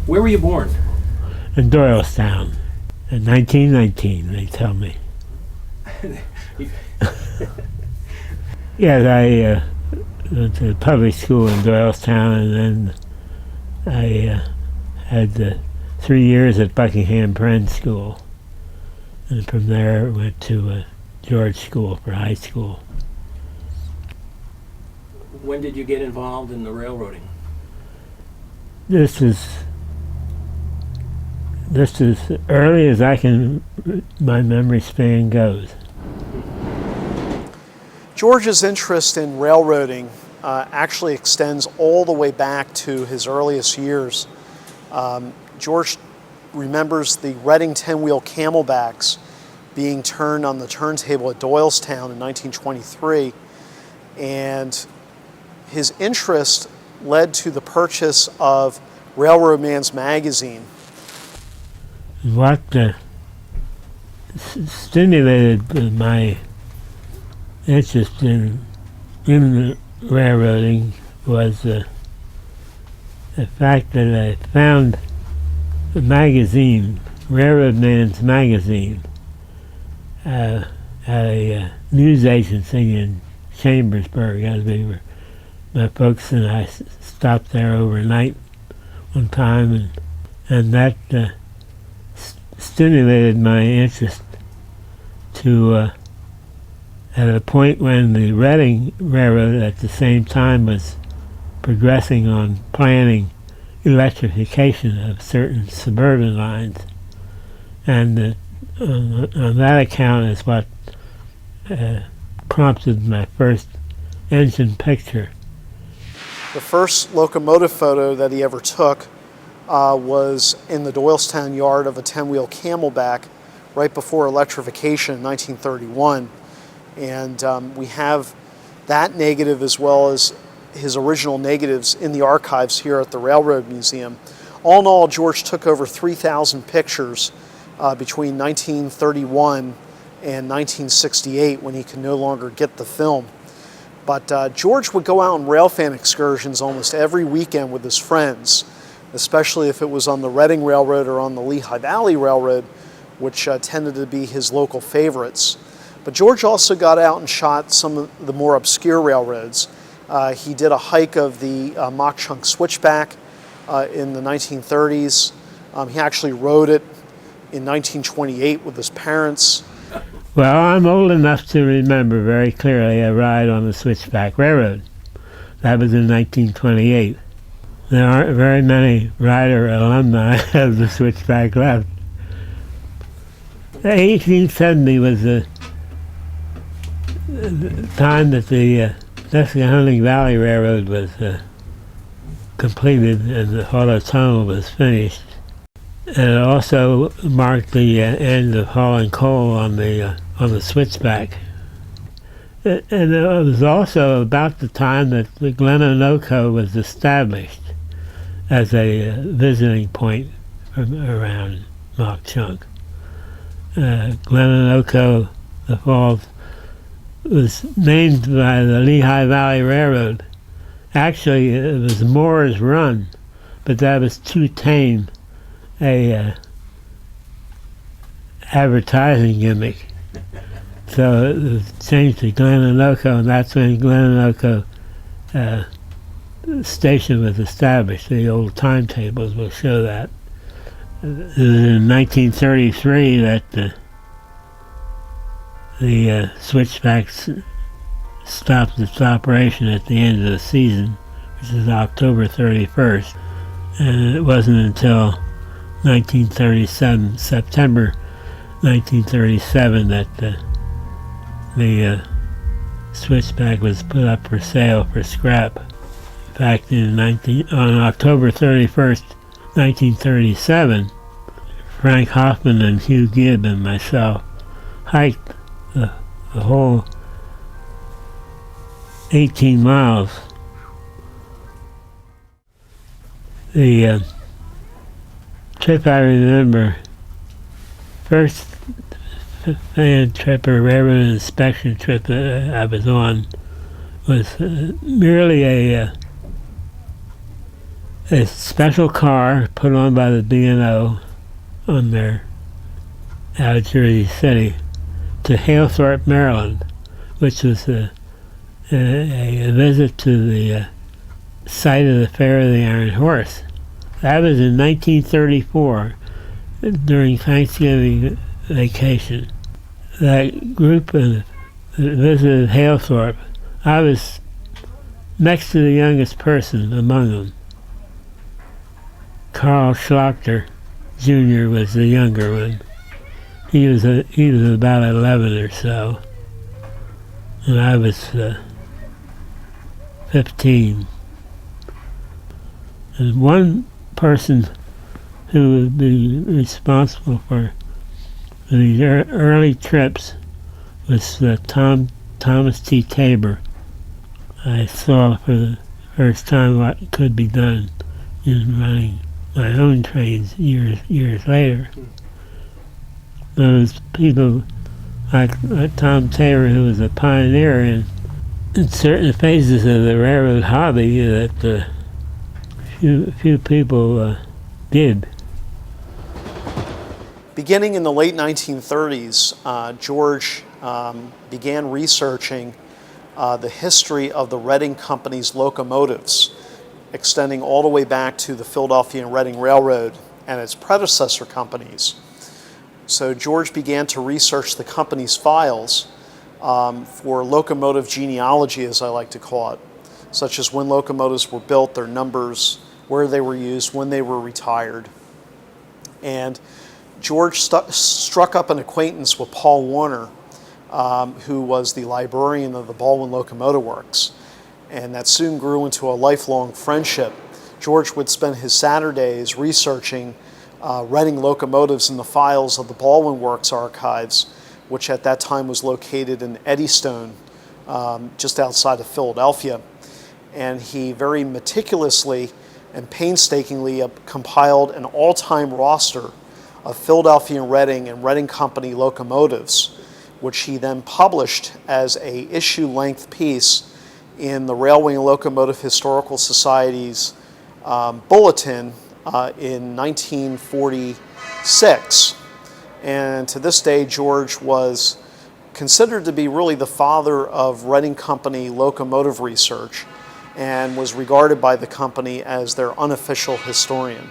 Where were you born? In Doylestown, in 1919, they tell me. Yes, I went to public school in Doylestown, and then I had 3 years at Buckingham Friends School. And from there, went to George School for high school. When did you get involved in the railroading? This is early as my memory span goes. George's interest in railroading actually extends all the way back to his earliest years. George remembers the Reading 10-wheel camelbacks being turned on the turntable at Doylestown in 1923, and his interest led to the purchase of Railroad Man's magazine. What stimulated my interest in railroading was the fact that I found the magazine, Railroad Man's magazine, at a news agency in Chambersburg. My folks and I stopped there overnight one time, and that stimulated my interest to, at a point when the Reading Railroad at the same time was progressing on planning electrification of certain suburban lines, and on that account is what prompted my first engine picture. The first locomotive photo that he ever took was in the Doylestown yard of a 10-wheel camelback right before electrification in 1931. And we have that negative as well as his original negatives in the archives here at the Railroad Museum. All in all, George took over 3,000 pictures between 1931 and 1968 when he could no longer get the film. But George would go out on railfan excursions almost every weekend with his friends, especially if it was on the Reading Railroad or on the Lehigh Valley Railroad, which tended to be his local favorites. But George also got out and shot some of the more obscure railroads. He did a hike of the Mach Chunk Switchback in the 1930s. He actually rode it in 1928 with his parents. Well, I'm old enough to remember very clearly a ride on the Switchback Railroad. That was in 1928. There aren't very many rider alumni of the Switchback left. 1870 was the time that the Nesquehoning Valley Railroad was completed and the Hollow Tunnel was finished. And it also marked the end of hauling coal on the Switchback. And it was also about the time that the Glen-Onoco was established as a visiting point from around Mauch Chunk. Glen-Onoco, the falls, was named by the Lehigh Valley Railroad. Actually, it was Moore's Run, but that was too tame a advertising gimmick. So it was changed to Glen-Onoco, and that's when Glen-Onoco station was established. The old timetables will show that. It was in 1933 that the Switchbacks stopped its operation at the end of the season, which is October 31st. And it wasn't until 1937, September 1937, that the Switchback was put up for sale for scrap. In fact, on October 31st, 1937, Frank Hoffman and Hugh Gibb and myself hiked the whole 18 miles. The trip I remember, first fan trip or railroad inspection trip that I was on, was merely a a special car put on by the B&O on their out of Jersey City to Halethorpe, Maryland, which was a visit to the site of the Fair of the Iron Horse. That was in 1934 during Thanksgiving vacation. That group visited Halethorpe. I was next to the youngest person among them. Carl Schlachter Jr. was the younger one. He was about 11 or so, and I was 15. And one person who would be responsible for these early trips was Thomas T. Tabor. I saw for the first time what could be done in running my own trains years later. Those people like Tom Tabor, who was a pioneer in certain phases of the railroad hobby that few people did. Beginning in the late 1930s, George began researching the history of the Reading Company's locomotives, extending all the way back to the Philadelphia and Reading Railroad and its predecessor companies. So George began to research the company's files for locomotive genealogy, as I like to call it, such as when locomotives were built, their numbers, where they were used, when they were retired. And George struck up an acquaintance with Paul Warner, who was the librarian of the Baldwin Locomotive Works. And that soon grew into a lifelong friendship. George would spend his Saturdays researching Reading locomotives in the files of the Baldwin Works archives, which at that time was located in Eddystone, just outside of Philadelphia. And he very meticulously and painstakingly compiled an all-time roster of Philadelphia and Reading Company locomotives, which he then published as a issue-length piece in the Railway and Locomotive Historical Society's bulletin in 1946. And to this day, George was considered to be really the father of Reading Company locomotive research and was regarded by the company as their unofficial historian.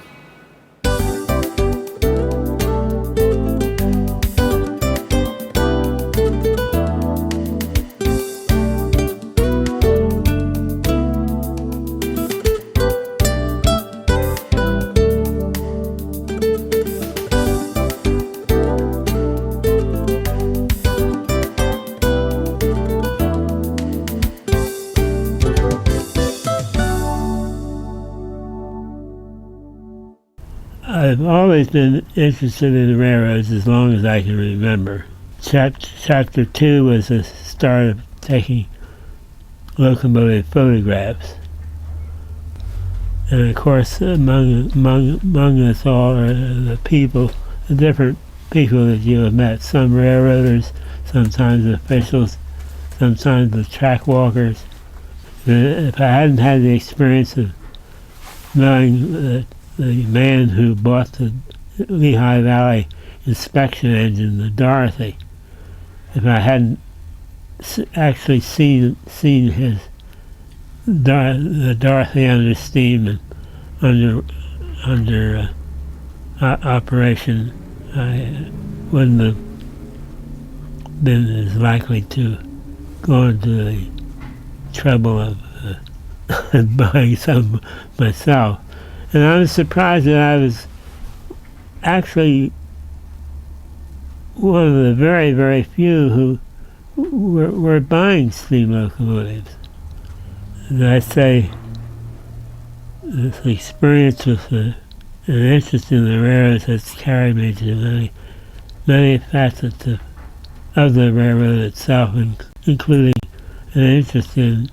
I've always been interested in the railroads as long as I can remember. Chapter 2 was the start of taking locomotive photographs. And of course, among us all are the people, the different people that you have met. Some railroaders, sometimes officials, sometimes the track walkers. If I hadn't had the experience of knowing the man who bought the Lehigh Valley inspection engine, the Dorothy, if I hadn't actually seen his the Dorothy under steam and under operation, I wouldn't have been as likely to go into the trouble of buying some myself. And I was surprised that I was actually one of the very, very few who were buying steam locomotives. And I say this experience with an interest in the railroads has carried me to many facets of the railroad itself, including an interest in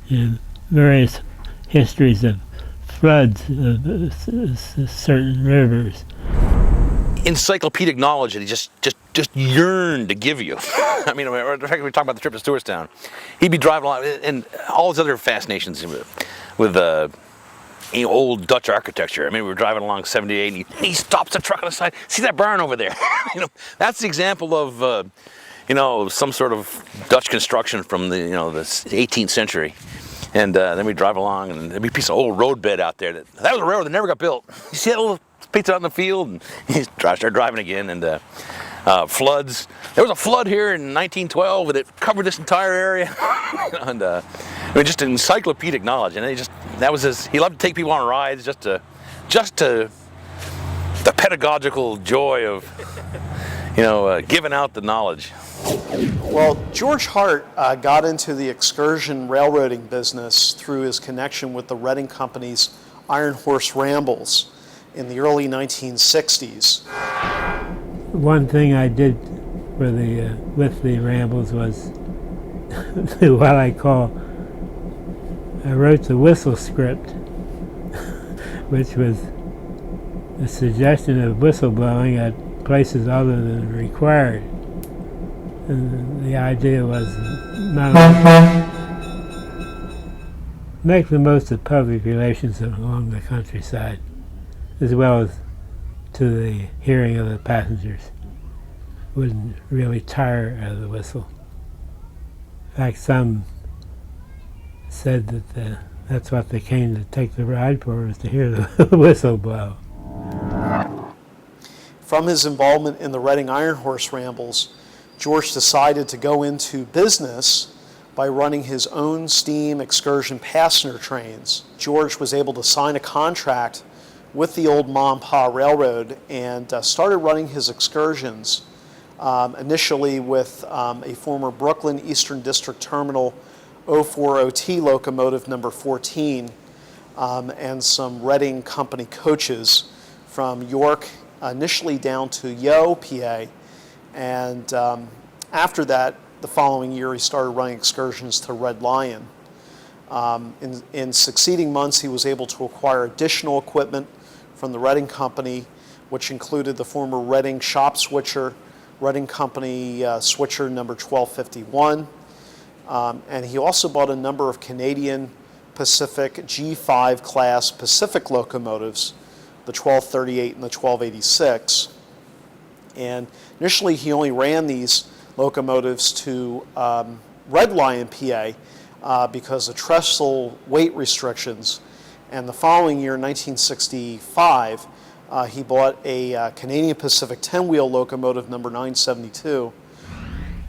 various histories of floods of certain rivers. Encyclopedic knowledge that he just yearned to give you. I mean, in fact, we talk about the trip to Stewartstown. He'd be driving along, and all his other fascinations with old Dutch architecture. I mean, we were driving along 78, and he stops the truck on the side. See that barn over there? That's the example of, some sort of Dutch construction from the 18th century. And then we drive along, and there'd be a piece of old roadbed out there. That was a railroad that never got built. You see that little piece out in the field? And he started driving again, and floods. There was a flood here in 1912, and it covered this entire area. And just encyclopedic knowledge. And that was his. He loved to take people on rides, just to the pedagogical joy of, giving out the knowledge. Well, George Hart got into the excursion railroading business through his connection with the Reading Company's Iron Horse Rambles in the early 1960s. One thing I did with the Rambles was what I wrote the whistle script, which was a suggestion of whistleblowing at places other than required. And the idea was not only make the most of public relations along the countryside, as well as to the hearing of the passengers. Wouldn't really tire of the whistle. In fact, some said that that's what they came to take the ride for, was to hear the whistle blow. From his involvement in the Reading Iron Horse Rambles, George decided to go into business by running his own steam excursion passenger trains. George was able to sign a contract with the old Ma and Pa Railroad and started running his excursions, initially with a former Brooklyn Eastern District Terminal 040T locomotive number 14 and some Reading Company coaches from York initially down to Yo, PA. And after that, the following year, he started running excursions to Red Lion. In succeeding months, he was able to acquire additional equipment from the Reading Company, which included the former Reading shop switcher, Reading Company switcher number 1251. And he also bought a number of Canadian Pacific G5 class Pacific locomotives, the 1238 and the 1286. And initially, he only ran these locomotives to Red Lion, PA, because of trestle weight restrictions. And the following year, 1965, he bought a Canadian Pacific 10-wheel locomotive number 972.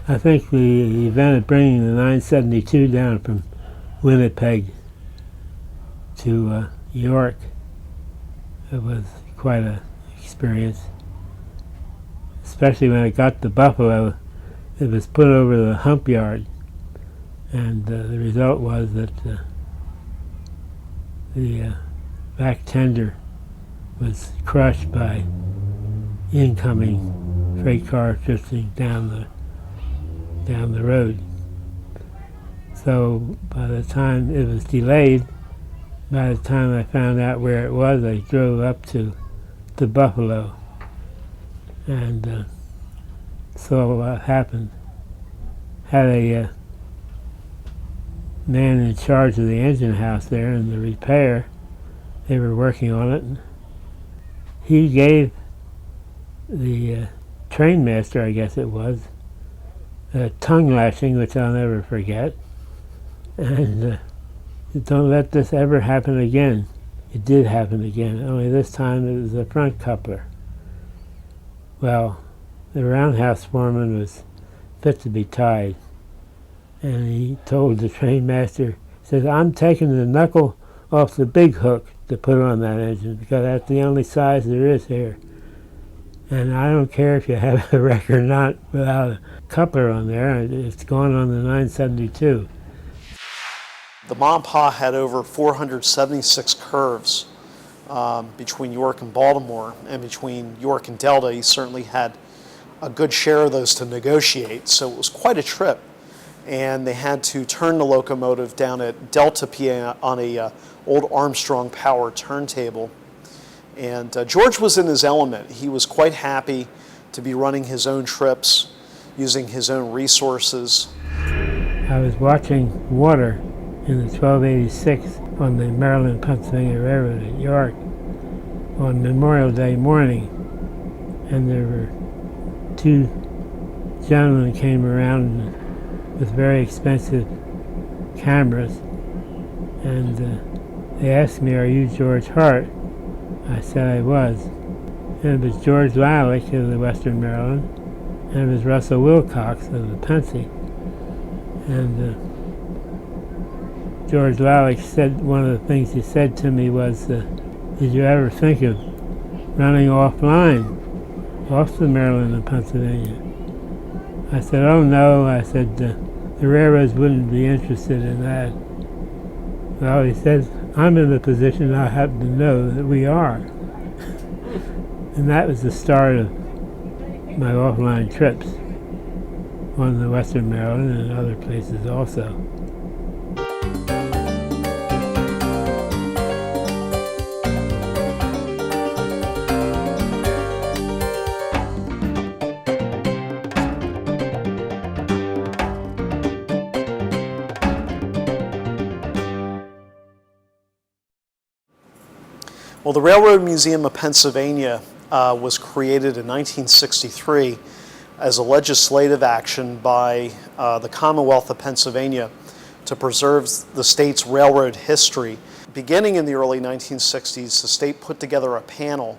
I think the event of bringing the 972 down from Winnipeg to York, it was quite an experience. Especially when it got to Buffalo, it was put over the hump yard, and the result was that the back tender was crushed by incoming freight car drifting down the road. So by the time it was delayed, by the time I found out where it was, I drove up to Buffalo and saw what happened. Had a man in charge of the engine house there and the repair. They were working on it. And he gave the trainmaster, I guess it was, a tongue lashing, which I'll never forget. And don't let this ever happen again. It did happen again, only this time it was the front coupler. Well, the roundhouse foreman was fit to be tied, and he told the trainmaster, says, "I'm taking the knuckle off the big hook to put on that engine because that's the only size there is here. And I don't care if you have a wreck or not without a coupler on there, it's gone on the 972. The Ma and Pa had over 476 curves between York and Baltimore, and between York and Delta, he certainly had a good share of those to negotiate, so it was quite a trip. And they had to turn the locomotive down at Delta, PA on a old Armstrong power turntable. And George was in his element. He was quite happy to be running his own trips, using his own resources. I was watching water in the 1286 on the Maryland-Pennsylvania Railroad at York on Memorial Day morning, and there were two gentlemen came around with very expensive cameras, and they asked me, "Are you George Hart?" I said I was. And it was George Lalick of the Western Maryland, and it was Russell Wilcox of the Pennsy. And George Lalick said, one of the things he said to me was, "Did you ever think of running offline, off the Maryland and Pennsylvania?" I said, "Oh no," I said, "the railroads wouldn't be interested in that." Well, he said, "I'm in the position I happen to know that we are." And that was the start of my offline trips on the Western Maryland and other places also. Well, the Railroad Museum of Pennsylvania was created in 1963 as a legislative action by the Commonwealth of Pennsylvania to preserve the state's railroad history. Beginning in the early 1960s, the state put together a panel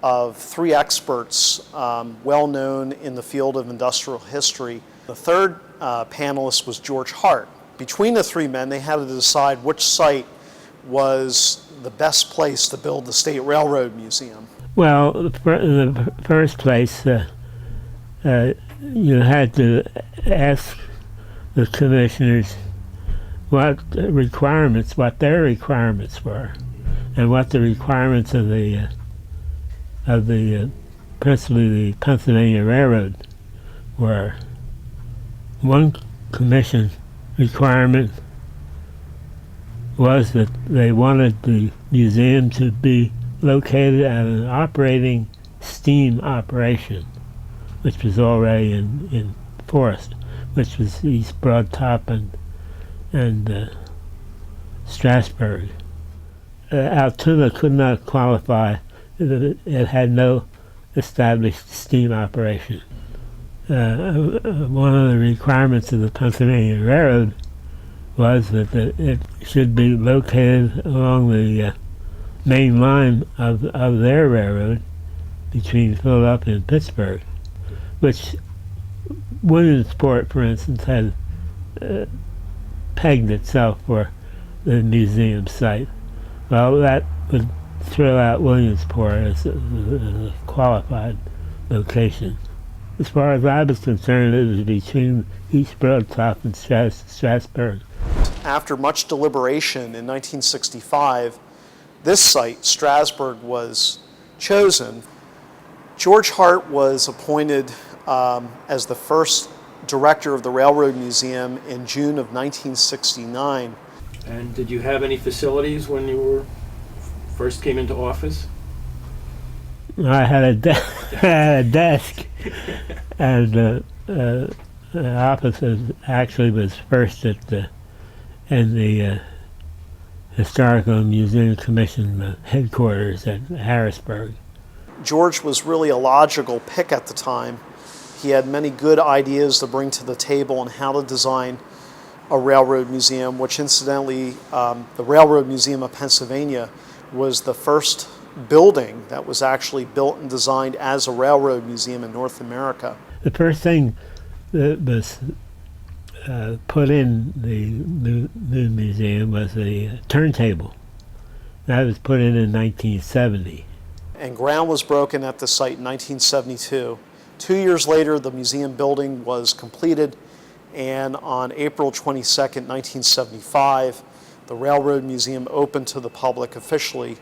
of three experts well known in the field of industrial history. The third panelist was George Hart. Between the three men, they had to decide which site was the best place to build the State Railroad Museum. Well, in the first place, you had to ask the commissioners what their requirements were, and what the requirements of the principally the Pennsylvania Railroad were. One commission requirement was that they wanted the museum to be located at an operating steam operation, which was already in force, which was East Broad Top and Strasburg. Altoona could not qualify; it had no established steam operation. One of the requirements of the Pennsylvania Railroad was that it should be located along the main line of their railroad between Philadelphia and Pittsburgh, which Williamsport, for instance, had pegged itself for the museum site. Well, that would throw out Williamsport as a qualified location. As far as I was concerned, it was between East Broad Top and Strasburg. After much deliberation in 1965, this site, Strasburg, was chosen. George Hart was appointed as the first director of the Railroad Museum in June of 1969. And did you have any facilities when you first came into office? I had a desk, and the office actually was first in the Historical Museum Commission headquarters at Harrisburg. George was really a logical pick at the time. He had many good ideas to bring to the table on how to design a railroad museum, which incidentally, the Railroad Museum of Pennsylvania was the first building that was actually built and designed as a railroad museum in North America. The first thing that was put in the new museum was the turntable. That was put in 1970. And ground was broken at the site in 1972. 2 years later, the museum building was completed, and on April 22nd, 1975, the Railroad Museum opened to the public officially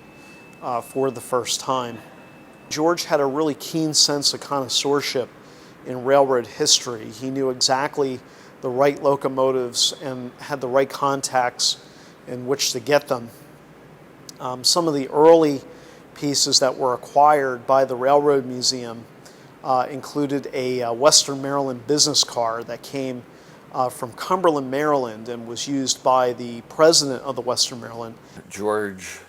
for the first time. George had a really keen sense of connoisseurship in railroad history. He knew exactly the right locomotives and had the right contacts in which to get them. Some of the early pieces that were acquired by the Railroad Museum included a Western Maryland business car that came from Cumberland, Maryland, and was used by the president of the Western Maryland. George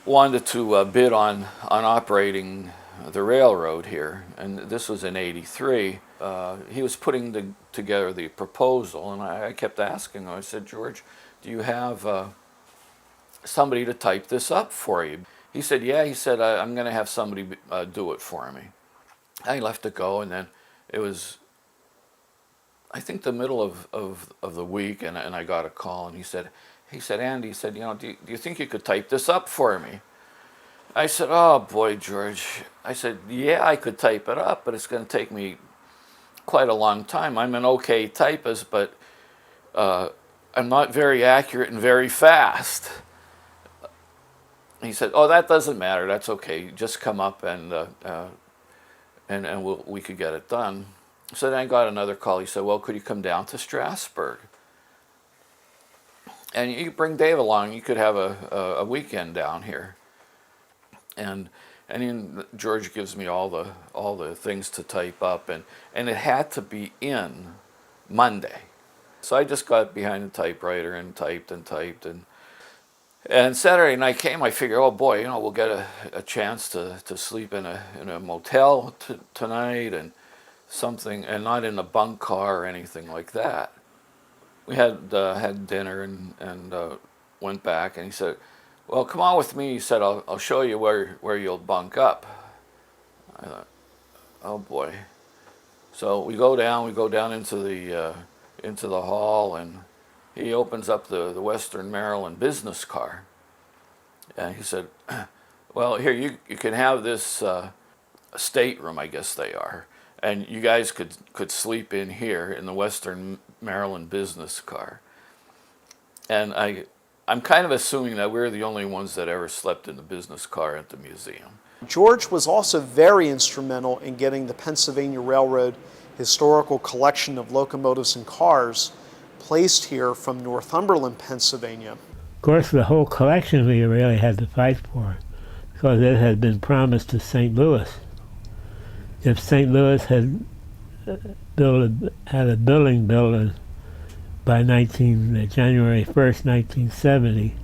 wanted to bid on operating the railroad here, and this was in '83. He was putting together the proposal, and I kept asking him, I said, George, do you have somebody to type this up for you? He said, yeah. He said, I'm going to have somebody do it for me. I left it go, and then it was, I think, the middle of the week, and I got a call, and he said, Andy, he said, do you think you could type this up for me? I said, oh boy, George. I said, yeah, I could type it up, but it's going to take me quite a long time. I'm an okay typist, but I'm not very accurate and very fast. He said, oh, that doesn't matter. That's okay. Just come up and we could get it done. So then I got another call. He said, well, could you come down to Strasbourg? And you bring Dave along. You could have a weekend down here. And then George gives me all the things to type up, and it had to be in Monday. So I just got behind the typewriter and typed. And Saturday night came, I figured, oh boy, we'll get a chance to sleep in a motel tonight and something, and not in a bunk car or anything like that. We had dinner and went back, and he said, well, come on with me. He said, I'll show you where you'll bunk up. I thought, oh boy. So we go down into the hall, and he opens up the Western Maryland business car. And he said, well, here, you can have this stateroom, I guess they are. And you guys could sleep in here in the Western Maryland business car. And I'm kind of assuming that we're the only ones that ever slept in the business car at the museum. George was also very instrumental in getting the Pennsylvania Railroad historical collection of locomotives and cars placed here from Northumberland, Pennsylvania. Of course, the whole collection we really had to fight for, because it had been promised to St. Louis. If St. Louis had a building built by January 1st, 1970,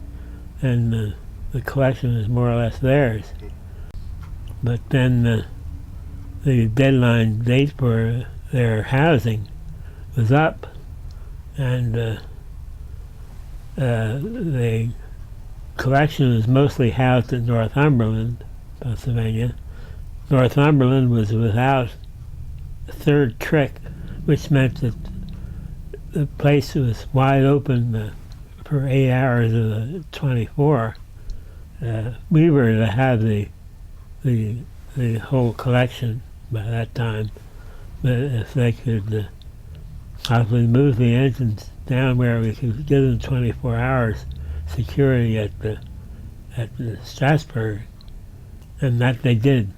and the collection is more or less theirs. But then the deadline date for their housing was up, and the collection is mostly housed in Northumberland, Pennsylvania. Northumberland was without a third trick, which meant that the place was wide open for 8 hours of the 24. We were to have the whole collection by that time, but if they could possibly move the engines down where we could give them 24 hours security at the Strasbourg, and that they did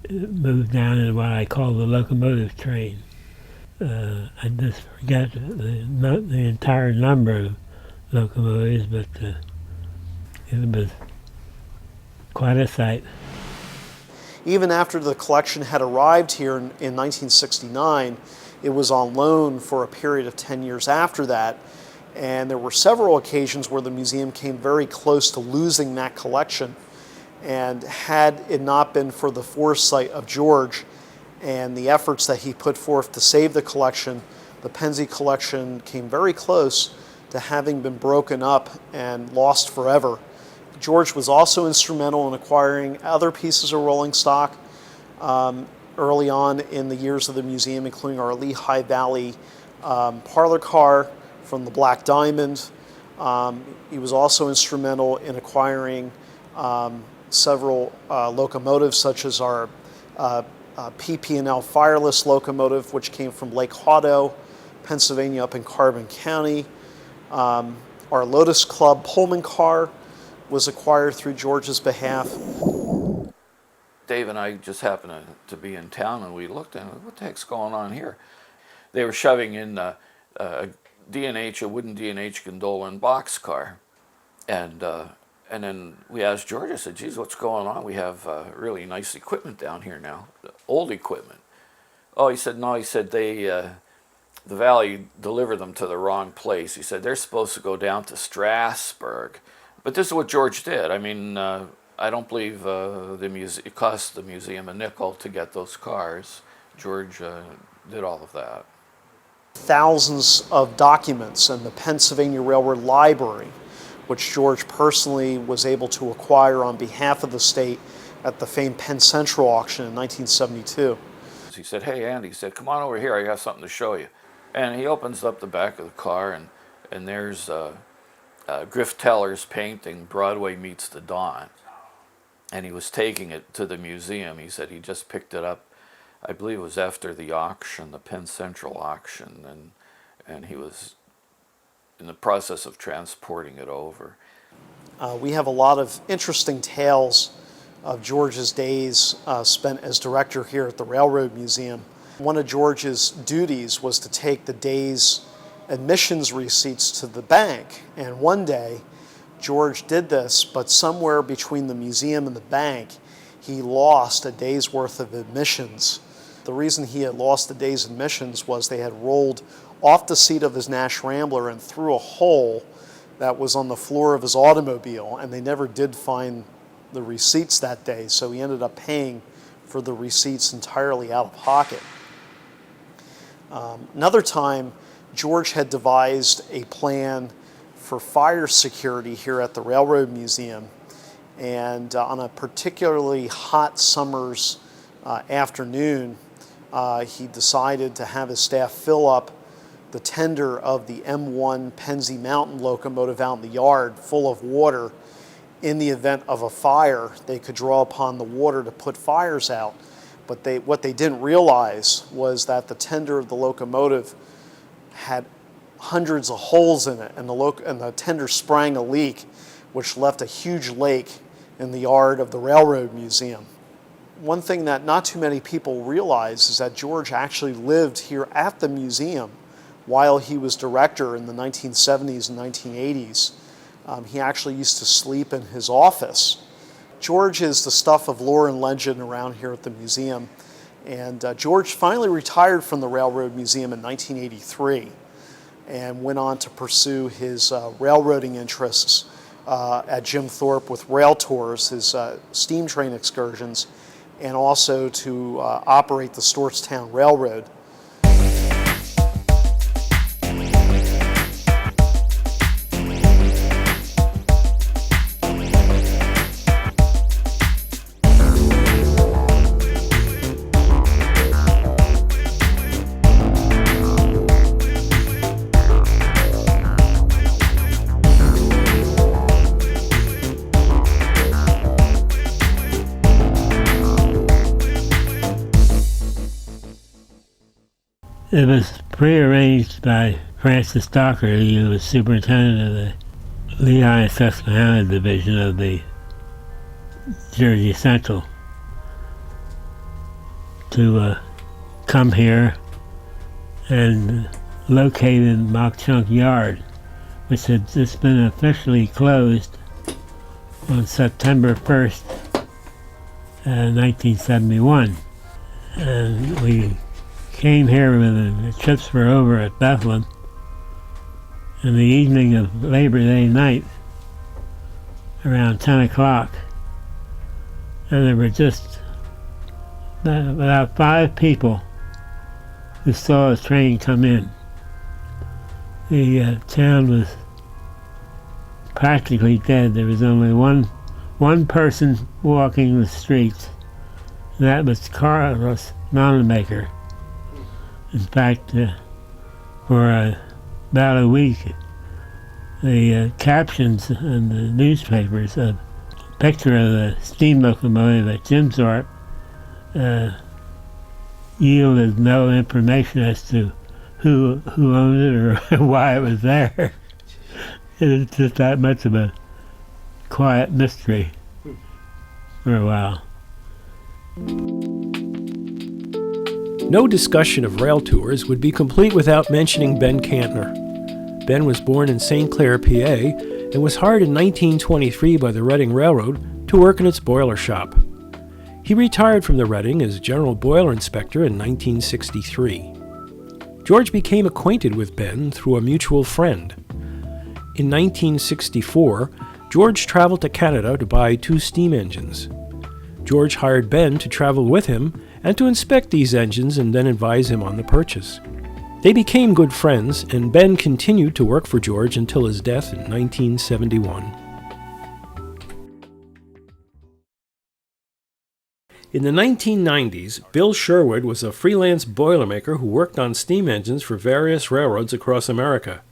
move down in what I call the locomotive train. I just forget the entire number of locomotives, but it was quite a sight. Even after the collection had arrived here in 1969, it was on loan for a period of 10 years after that, and there were several occasions where the museum came very close to losing that collection. And had it not been for the foresight of George and the efforts that he put forth to save the collection, the Pennsy collection came very close to having been broken up and lost forever. George was also instrumental in acquiring other pieces of rolling stock early on in the years of the museum, including our Lehigh Valley parlor car from the Black Diamond. He was also instrumental in acquiring several locomotives, such as our PP&L fireless locomotive, which came from Lake Hawdo, Pennsylvania, up in Carbon County. Our Lotus Club Pullman car was acquired through George's behalf. Dave and I just happened to be in town, and we looked and what the heck's going on here? They were shoving in a wooden D&H gondola and boxcar, and then we asked George, I said, geez, what's going on? We have really nice equipment down here now, old equipment. Oh, he said, no, he said, the Valley delivered them to the wrong place. He said they're supposed to go down to Strasbourg. But this is what George did. I mean, I don't believe it cost the museum a nickel to get those cars. George did all of that. Thousands of documents in the Pennsylvania Railroad Library, which George personally was able to acquire on behalf of the state at the famed Penn Central auction in 1972. He said, "Hey, Andy," he said, "come on over here, I got something to show you." And he opens up the back of the car, and there's Griff Teller's painting, Broadway Meets the Dawn. And he was taking it to the museum. He said he just picked it up, I believe it was after the auction, the Penn Central auction, and he was in the process of transporting it over. We have a lot of interesting tales of George's days spent as director here at the Railroad Museum. One of George's duties was to take the day's admissions receipts to the bank. And one day, George did this, but somewhere between the museum and the bank, he lost a day's worth of admissions. The reason he had lost a day's admissions was they had rolled off the seat of his Nash Rambler and through a hole that was on the floor of his automobile, and they never did find the receipts that day, so he ended up paying for the receipts entirely out of pocket. Another time, George had devised a plan for fire security here at the Railroad Museum, and on a particularly hot summer's afternoon, he decided to have his staff fill up the tender of the M1 Pennsy Mountain locomotive out in the yard full of water. In the event of a fire, they could draw upon the water to put fires out. But what they didn't realize was that the tender of the locomotive had hundreds of holes in it, and the tender sprang a leak, which left a huge lake in the yard of the Railroad Museum. One thing that not too many people realize is that George actually lived here at the museum while he was director in the 1970s and 1980s. He actually used to sleep in his office. George is the stuff of lore and legend around here at the museum. And George finally retired from the Railroad Museum in 1983 and went on to pursue his railroading interests at Jim Thorpe with rail tours, his steam train excursions, and also to operate the Stewartstown Railroad. It was prearranged by Francis Doherty, who was superintendent of the Lehigh and Susquehanna division of the Jersey Central, to come here and locate in Mock Chunk Yard, which had just been officially closed on September 1st, 1971. And we came here when the trips were over at Bethlehem in the evening of Labor Day night, around 10 o'clock. And there were just about 5 people who saw a train come in. The town was practically dead. There was only one person walking the streets, and that was Carlos Moneymaker. In fact, for about a week, the captions in the newspapers, a picture of the steam locomotive at Jim Thorpe yielded no information as to who owned it or why it was there. It was just that much of a quiet mystery for a while. No discussion of rail tours would be complete without mentioning Ben Cantner. Ben was born in St. Clair, PA, and was hired in 1923 by the Reading Railroad to work in its boiler shop. He retired from the Reading as General Boiler Inspector in 1963. George became acquainted with Ben through a mutual friend. In 1964, George traveled to Canada to buy 2 steam engines. George hired Ben to travel with him and to inspect these engines and then advise him on the purchase. They became good friends, and Ben continued to work for George until his death in 1971. In the 1990s, Bill Sherwood was a freelance boilermaker who worked on steam engines for various railroads across America.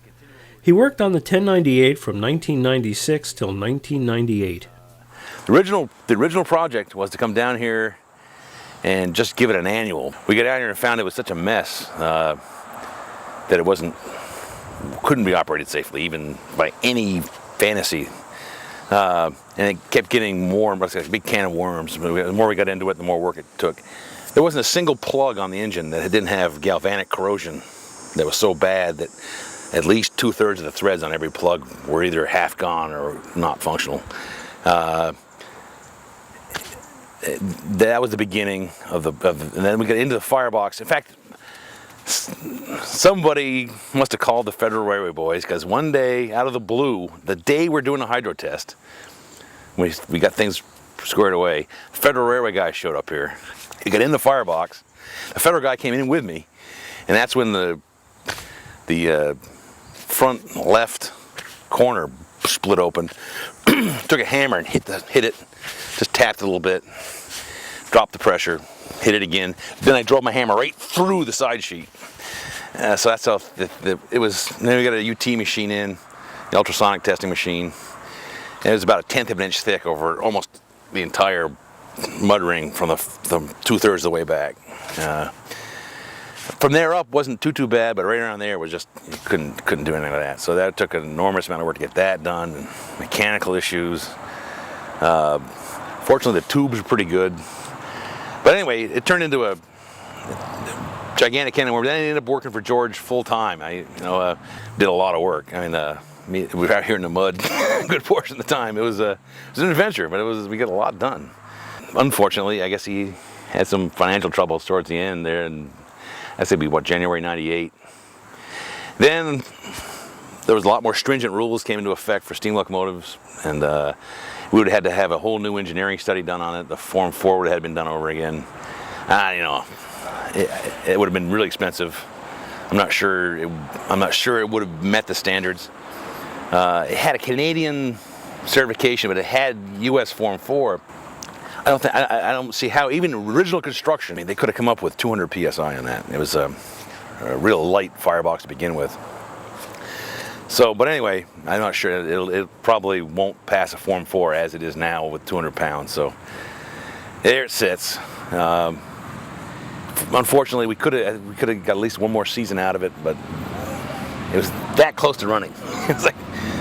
He worked on the 1098 from 1996 till 1998. The original project was to come down here and just give it an annual. We got down here and found it was such a mess that it couldn't be operated safely, even by any fantasy. And it kept getting more and more, like a big can of worms. The more we got into it, the more work it took. There wasn't a single plug on the engine that didn't have galvanic corrosion that was so bad that at least 2/3 of the threads on every plug were either half gone or not functional. That was the beginning and then we got into the firebox. In fact, somebody must have called the Federal Railway boys, because one day, out of the blue, the day we're doing a hydro test, we got things squared away. The Federal Railway guy showed up here. He got in the firebox. The Federal guy came in with me, and that's when the front left corner split open. Took a hammer and hit it, just tapped it a little bit, dropped the pressure, hit it again. Then I drove my hammer right through the side sheet. So that's how it was. Then we got a UT machine in, the ultrasonic testing machine. And it was about 1/10 of an inch thick over almost the entire mud ring from the 2/3 of the way back. From there up wasn't too bad, but right around there was just, you couldn't do anything like that. So that took an enormous amount of work to get that done, and mechanical issues. Fortunately, the tubes were pretty good. But anyway, it turned into a gigantic can of worms. Then I ended up working for George full time. I did a lot of work. I mean, we were out here in the mud a good portion of the time. It was an adventure, but we got a lot done. Unfortunately, I guess he had some financial troubles towards the end there, and I said January '98. Then there was a lot more stringent rules came into effect for steam locomotives, and we would have had to have a whole new engineering study done on it. The Form 4 would have been done over again. It would have been really expensive. I'm not sure it would have met the standards. It had a Canadian certification, but it had U.S. Form 4. I don't see how, even original construction, they could have come up with 200 psi on that. It was a real light firebox to begin with. So, but anyway, I'm not sure. It probably won't pass a Form 4 as it is now with 200 pounds. So there it sits. Unfortunately, we could have got at least one more season out of it, but it was that close to running. It's like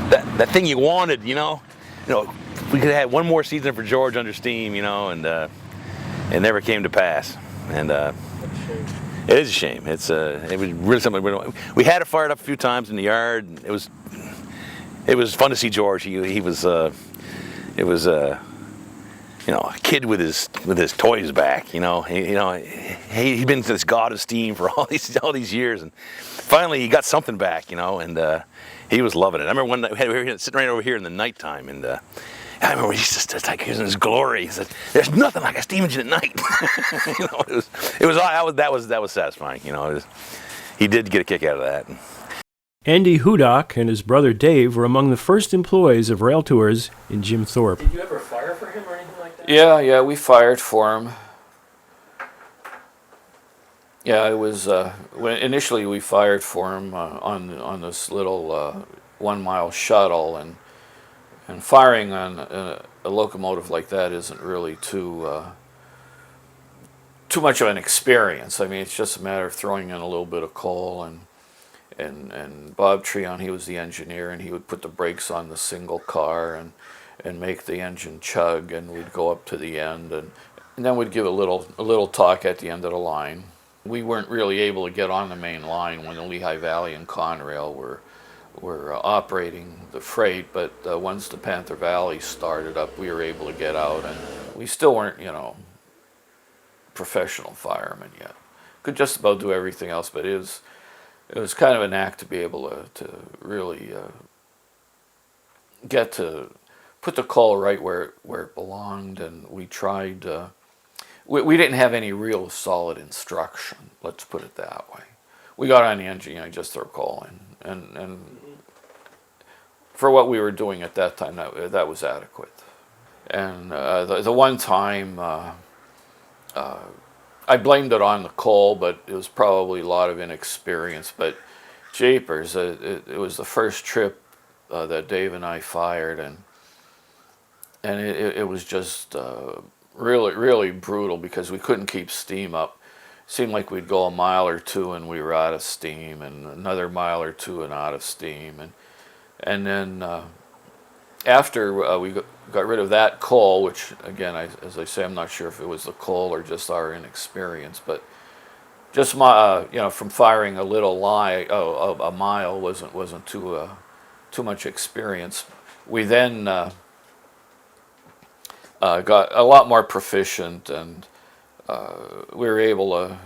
that thing you wanted, we could have had one more season for George under steam, and it never came to pass. And it is a shame. It was really something we had it fired up a few times in the yard. It was fun to see George. He was a kid with his toys back. He'd been this god of steam for all these years, and finally he got something back. And he was loving it. I remember one night we were sitting right over here in the nighttime, and I remember he just like he was in his glory. He said, "There's nothing like a steam engine at night." That was satisfying. He did get a kick out of that. Andy Hudak and his brother Dave were among the first employees of Rail Tours in Jim Thorpe. Did you ever fire for him or anything like that? Yeah, we fired for him. Yeah, it was when initially we fired for him on this little 1 mile shuttle, and firing on a locomotive like that isn't really too much of an experience. It's just a matter of throwing in a little bit of coal, and Bob Treon, he was the engineer, and he would put the brakes on the single car and make the engine chug, and we'd go up to the end, and then we'd give a little talk at the end of the line. We weren't really able to get on the main line when the Lehigh Valley and Conrail were operating the freight, but once the Panther Valley started up, we were able to get out, and we still weren't, professional firemen yet. Could just about do everything else, but it it was kind of an act to be able to really get to put the coal right where it belonged, and we tried. We didn't have any real solid instruction. Let's put it that way. We got on the engine, just throw coal in, and for what we were doing at that time, that was adequate. And the one time, I blamed it on the coal, but it was probably a lot of inexperience. But jeepers, it was the first trip that Dave and I fired, and it was just really brutal because we couldn't keep steam up. It seemed like we'd go a mile or two and we were out of steam, and another mile or two and out of steam, and then after we got rid of that coal, which again, as I say, I'm not sure if it was the coal or just our inexperience, but just from firing a little a mile wasn't too much experience. We then got a lot more proficient, and we were able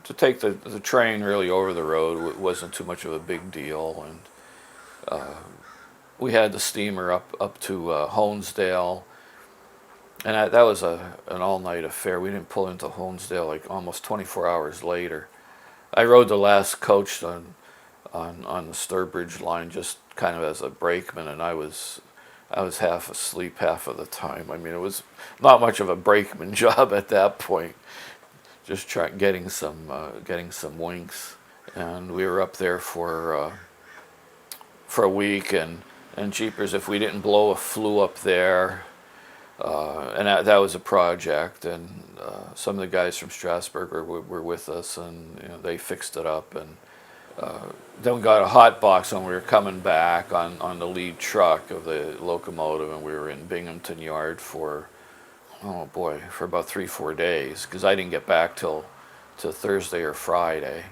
to take the train really over the road. It wasn't too much of a big deal, and we had the steamer up to Honesdale, and that was an all-night affair. We didn't pull into Honesdale like almost 24 hours later. I rode the last coach on the Sturbridge line just kind of as a brakeman, and I was half asleep half of the time. I mean, it was not much of a brakeman job at that point. Just getting some winks, and we were up there for a week, and jeepers, if we didn't blow a flue up there, and that was a project, and some of the guys from Strasbourg were with us, and they fixed it up, and then we got a hot box when we were coming back on the lead truck of the locomotive, and we were in Binghamton Yard for about 3-4 days, because I didn't get back till Thursday or Friday.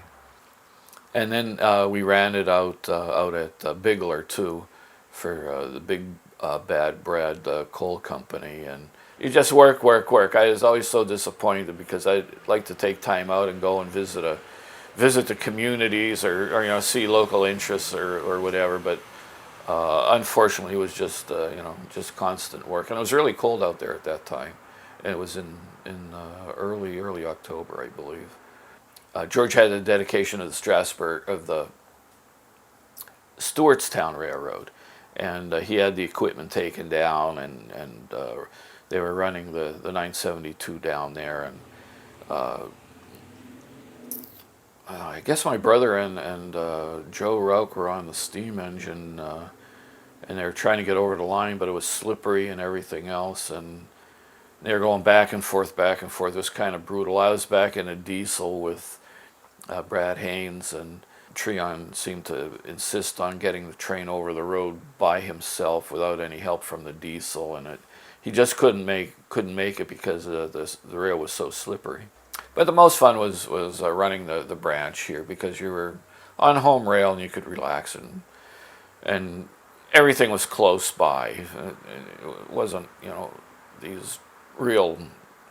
And then we ran it out at Bigler too, for the Big Bad Bread coal company, and you just work. I was always so disappointed because I'd like to take time out and go and visit the communities, or see local interests or whatever, but unfortunately it was just constant work, and it was really cold out there at that time, and it was in early October, I believe. George had the dedication of the Stewartstown Railroad, and he had the equipment taken down, and they were running the 972 down there, and I guess my brother and Joe Rauch were on the steam engine, and they were trying to get over the line, but it was slippery and everything else, and they were going back and forth. It was kind of brutal. I was back in a diesel with Brad Haynes, and Treon seemed to insist on getting the train over the road by himself without any help from the diesel, and he just couldn't make it because the rail was so slippery. But the most fun was running the branch here, because you were on home rail and you could relax, and everything was close by. It wasn't these real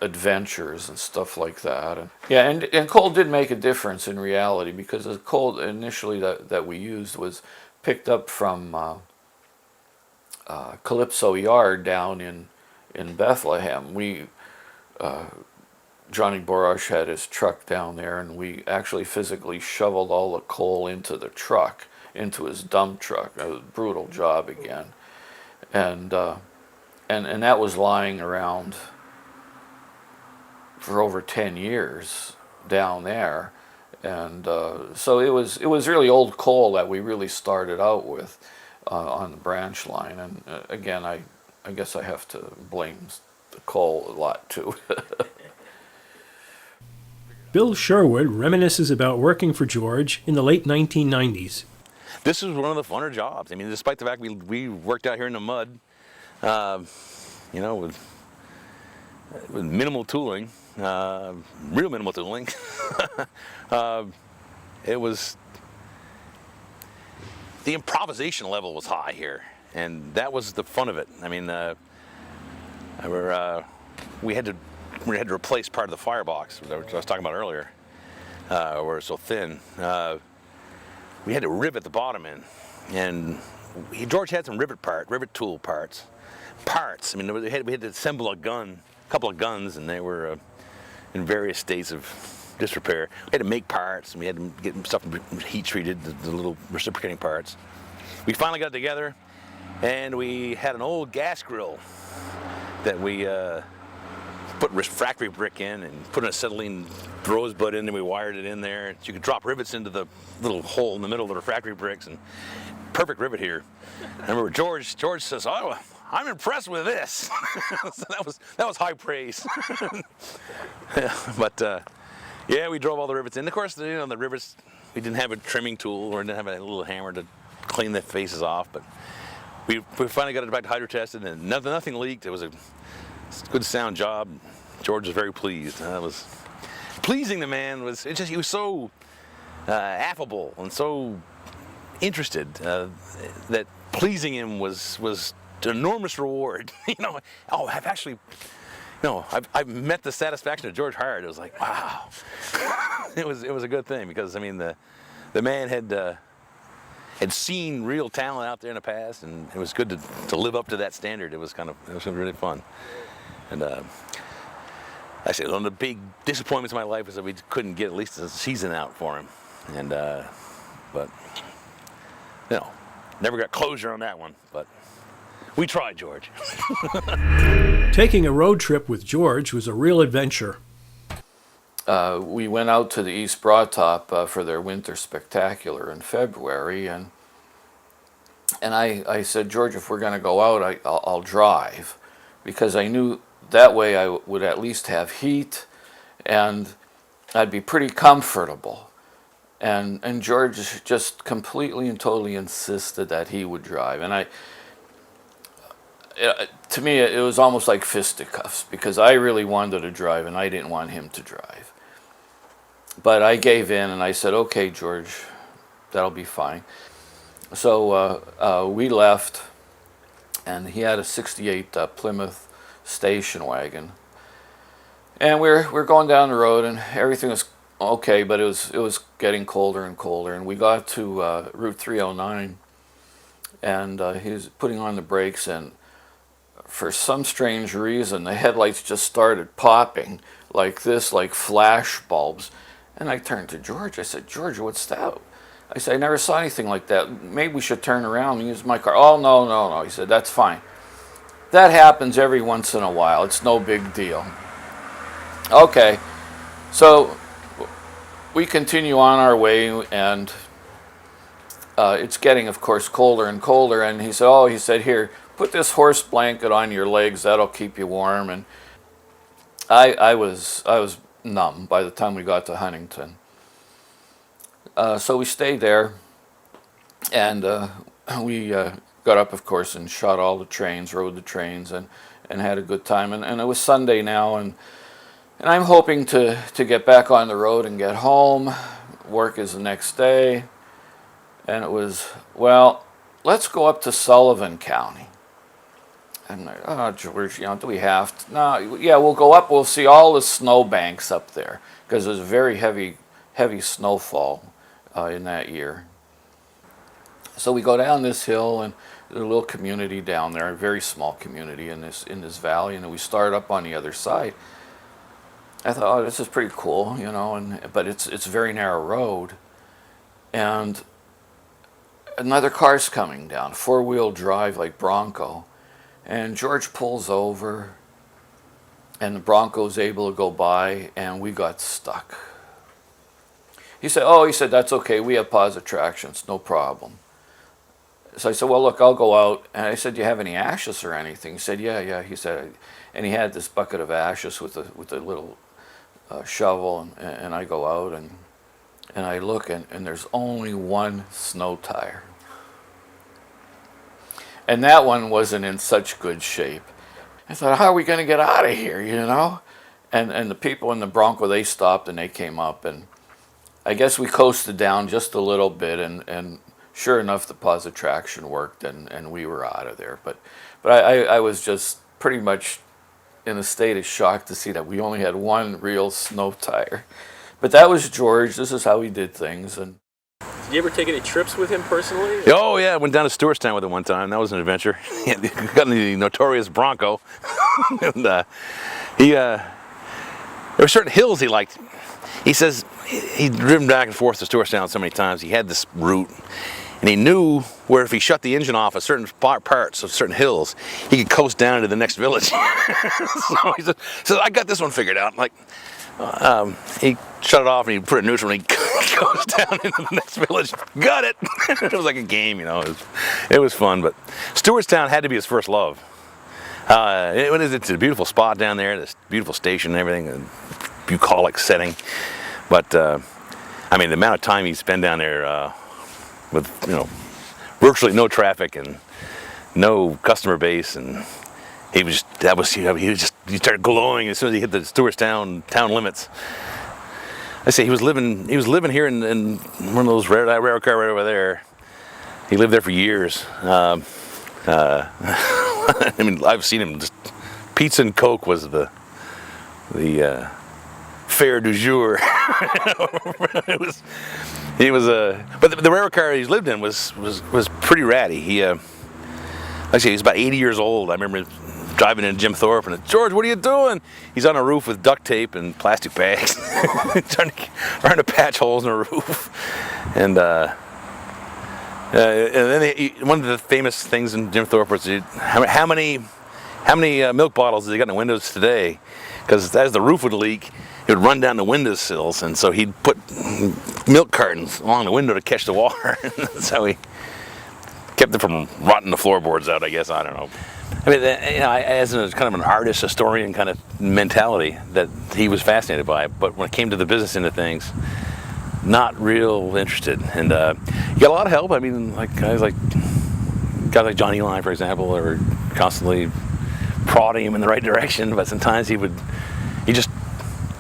adventures and stuff like that. And coal did make a difference in reality, because the coal initially that we used was picked up from Calypso Yard down in Bethlehem. Johnny Borosh had his truck down there, and we actually physically shoveled all the coal into the truck, into his dump truck. It was a brutal job again, and that was lying around for over 10 years down there, and so it was really old coal that we really started out with on the branch line. And again, I guess I have to blame the coal a lot too. Bill Sherwood reminisces about working for George in the late 1990s. This was one of the funner jobs. I mean, despite the fact we worked out here in the mud, with minimal tooling, real minimal tooling, it was, the improvisation level was high here, and that was the fun of it. I mean, we had to replace part of the firebox, which I was talking about earlier, where it's so thin. we had to rivet the bottom in, and George had some rivet tool parts. I mean, we had to assemble a couple of guns, and they were in various states of disrepair. We had to make parts, and we had to get stuff heat treated, the little reciprocating parts. We finally got it together, and we had an old gas grill that we put refractory brick in and put an acetylene rosebud in, and we wired it in there. So you could drop rivets into the little hole in the middle of the refractory bricks, and perfect rivet here. I remember George says, "Oh, I'm impressed with this." So that was high praise. But yeah, we drove all the rivets in. Of course, the rivets, we didn't have a trimming tool or didn't have a little hammer to clean the faces off, but we finally got it back hydro tested, and nothing leaked. It was a good sound job. George was very pleased. Pleasing the man he was so affable and so interested that pleasing him was an enormous reward. I've met the satisfaction of George Hart. It was like, wow. It was a good thing, because I mean the man had seen real talent out there in the past, and it was good to live up to that standard. It was really fun. And I said, one of the big disappointments in my life was that we couldn't get at least a season out for him. And but never got closure on that one. But we tried, George. Taking a road trip with George was a real adventure. We went out to the East Broadtop for their winter spectacular in February, and I said, "George, if we're going to go out, I'll drive," because I knew that way I would at least have heat, and I'd be pretty comfortable. And George just completely and totally insisted that he would drive, and to me it was almost like fisticuffs, because I really wanted to drive and I didn't want him to drive. But I gave in and I said, "Okay, George, that'll be fine." So we left, and he had a '68 Plymouth station wagon, and we're going down the road, and everything was okay, but it was getting colder and colder, and we got to Route 309, and he was putting on the brakes, and for some strange reason the headlights just started popping like this, like flash bulbs. And I turned to George. I said, "George, what's that?" I said, "I never saw anything like that. Maybe we should turn around and use my car." "Oh, no. He said, "That's fine. That happens every once in a while. It's no big deal." Okay. So we continue on our way, and it's getting, of course, colder and colder. And he said, "Here, put this horse blanket on your legs. That'll keep you warm." And I was numb by the time we got to Huntington. So we stayed there, and we got up, of course, and shot all the trains, rode the trains, and had a good time. And it was Sunday now, and I'm hoping to get back on the road and get home. Work is the next day. And it was, well, let's go up to Sullivan County. I'm like, "Oh, George, do we have to?" "No, yeah, we'll go up. We'll see all the snowbanks up there," because there's very heavy snowfall in that year. So we go down this hill, and there's a little community down there, a very small community in this valley, and then we start up on the other side. I thought, "Oh, this is pretty cool, but it's a very narrow road, and another car's coming down, 4-wheel drive, like Bronco. And George pulls over, and the Bronco's able to go by, and we got stuck. He said, "That's okay. We have positive traction. It's no problem." So I said, "Well, look, I'll go out." And I said, "Do you have any ashes or anything?" He said, Yeah. He said, and he had this bucket of ashes with a little shovel, and I go out, and I look, and there's only one snow tire. And that one wasn't in such good shape. I thought, how are we going to get out of here, And the people in the Bronco, they stopped and they came up. And I guess we coasted down just a little bit. And sure enough, the positive traction worked, and we were out of there. But I was just pretty much in a state of shock to see that we only had one real snow tire. But that was George. This is how he did things. And Did you ever take any trips with him personally? Oh yeah, I went down to Stewartstown with him one time. That was an adventure. He got in the notorious Bronco, and there were certain hills he liked. He says he'd driven back and forth to Stewartstown so many times. He had this route, and he knew where if he shut the engine off at certain parts of certain hills, he could coast down to the next village. So he said, I got this one figured out. Like, he shut it off and he put it neutral and he goes down into the next village. Got it. It was like a game, you know. It was fun, but Stewartstown had to be his first love. It's a beautiful spot down there, this beautiful station and everything, a bucolic setting. But I mean, the amount of time he spent down there with virtually no traffic and no customer base, and he started glowing as soon as he hit the Stewartstown town limits. I say he was living here in one of those railroad car right over there. He lived there for years. I mean, I've seen him just pizza and Coke was the fare du jour. But the railroad car he's lived in was pretty ratty. He was about 80 years old. I remember driving in Jim Thorpe and George, what are you doing? He's on a roof with duct tape and plastic bags, trying to patch holes in the roof. And then one of the famous things in Jim Thorpe was how many milk bottles has he got in the windows today? Because as the roof would leak, it would run down the windowsills, and so he'd put milk cartons along the window to catch the water. That's how he kept them from rotting the floorboards out, I guess. I don't know. I mean, as a kind of an artist, historian kind of mentality that he was fascinated by, but when it came to the business end of things, not real interested. And he got a lot of help. I mean, like guys like John Eli, for example, are constantly prodding him in the right direction, but sometimes he just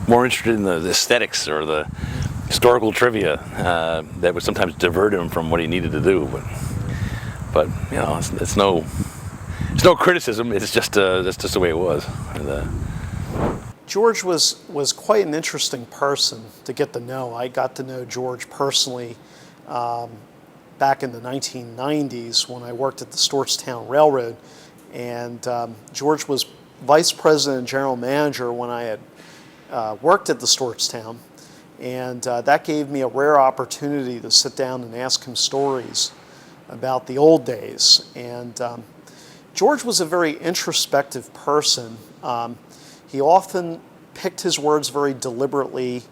more interested in the aesthetics or the historical trivia that would sometimes divert him from what he needed to do. But it's no criticism. It's just the way it was. And, George was quite an interesting person to get to know. I got to know George personally back in the 1990s when I worked at the Stewartstown Railroad, and George was vice president and general manager when I had worked at the Stewartstown, and that gave me a rare opportunity to sit down and ask him stories about the old days. And George was a very introspective person. He often picked his words very deliberately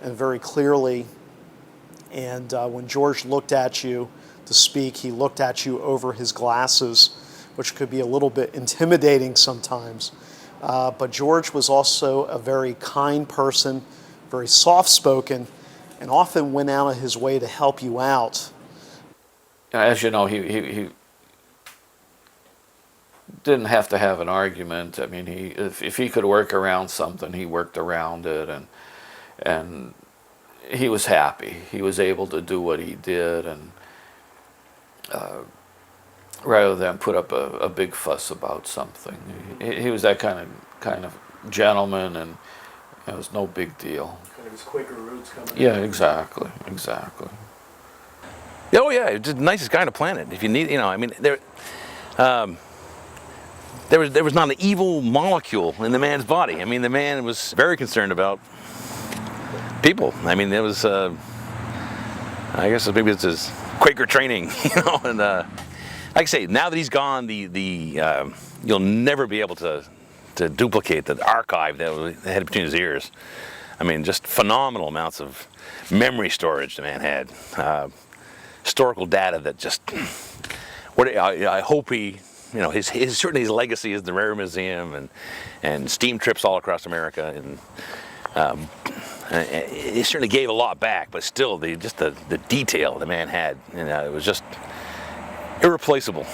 and very clearly. And when George looked at you to speak, he looked at you over his glasses, which could be a little bit intimidating sometimes. But George was also a very kind person, very soft-spoken, and often went out of his way to help you out. As you know, he didn't have to have an argument. I mean, if he could work around something, he worked around it, and he was happy. He was able to do what he did, and rather than put up a big fuss about something, he was that kind of gentleman, and it was no big deal. Kind of his Quaker roots coming. Yeah, exactly. oh yeah, just the nicest guy on the planet. If you need, I mean, there was not an evil molecule in the man's body. I mean, the man was very concerned about people. I mean, there was, I guess maybe it's his Quaker training, and like I say, now that he's gone, you'll never be able to duplicate the archive that he had between his ears. I mean, just phenomenal amounts of memory storage the man had. Historical data that just, I hope he, certainly his legacy is the Railroad Museum and steam trips all across America, and he certainly gave a lot back, but still the detail the man had, it was just irreplaceable.